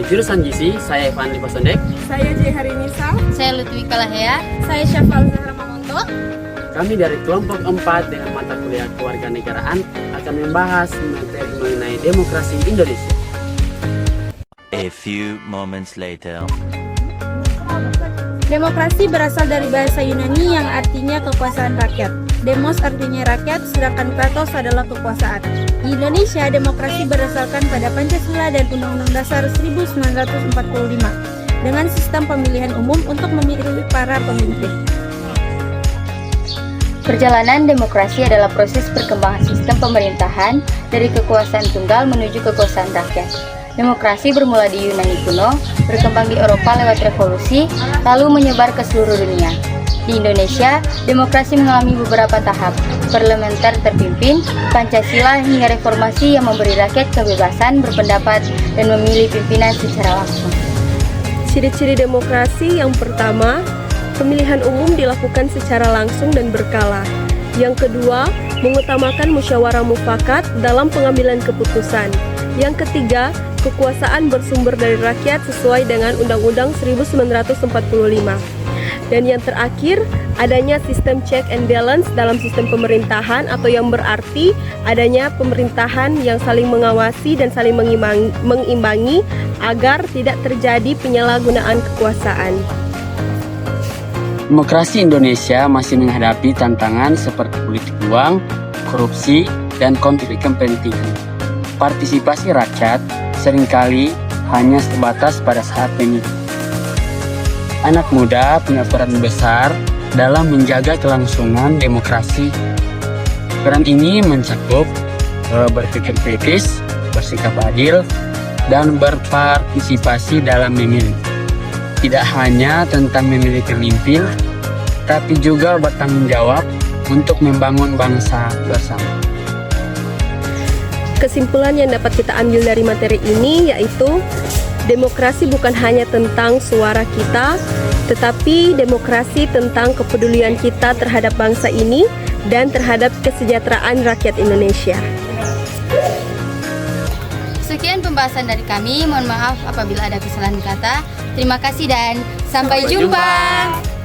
jurusan Gizi, saya Evan Lipasondek. Saya J. Harinisa. Saya Lutfi Kalahea. Saya Syafal Zahra Mamonto. Kami dari kelompok 4 dengan mata kuliah kewarganegaraan akan membahas materi mengenai demokrasi Indonesia. A few moments later. Demokrasi berasal dari bahasa Yunani yang artinya kekuasaan rakyat. Demos artinya rakyat, sedangkan kratos adalah kekuasaan. Di Indonesia, demokrasi berdasarkan pada Pancasila dan Undang-Undang Dasar 1945 dengan sistem pemilihan umum untuk memilih para pemimpin. Perjalanan demokrasi adalah proses perkembangan sistem pemerintahan dari kekuasaan tunggal menuju kekuasaan rakyat. Demokrasi bermula di Yunani kuno, berkembang di Eropa lewat revolusi, lalu menyebar ke seluruh dunia. Di Indonesia, demokrasi mengalami beberapa tahap, parlementer terpimpin, Pancasila hingga reformasi yang memberi rakyat kebebasan berpendapat dan memilih pimpinan secara langsung. Ciri-ciri demokrasi yang pertama, pemilihan umum dilakukan secara langsung dan berkala. Yang kedua, mengutamakan musyawarah mufakat dalam pengambilan keputusan. Yang ketiga, kekuasaan bersumber dari rakyat sesuai dengan Undang-Undang 1945. Dan yang terakhir, adanya sistem check and balance dalam sistem pemerintahan, atau yang berarti adanya pemerintahan yang saling mengawasi dan saling mengimbangi agar tidak terjadi penyalahgunaan kekuasaan. Demokrasi Indonesia masih menghadapi tantangan seperti politik uang, korupsi, dan konflik kepentingan. Partisipasi rakyat seringkali hanya sebatas pada saat pemilu. Anak muda punya peran besar dalam menjaga kelangsungan demokrasi. Peran ini mencakup berpikir kritis, bersikap adil, dan berpartisipasi dalam memilih. Tidak hanya tentang memilih pemimpin, tapi juga bertanggung jawab untuk membangun bangsa bersama. Kesimpulan yang dapat kita ambil dari materi ini yaitu demokrasi bukan hanya tentang suara kita, tetapi demokrasi tentang kepedulian kita terhadap bangsa ini dan terhadap kesejahteraan rakyat Indonesia. Sekian pembahasan dari kami, mohon maaf apabila ada kesalahan kata. Terima kasih dan sampai jumpa.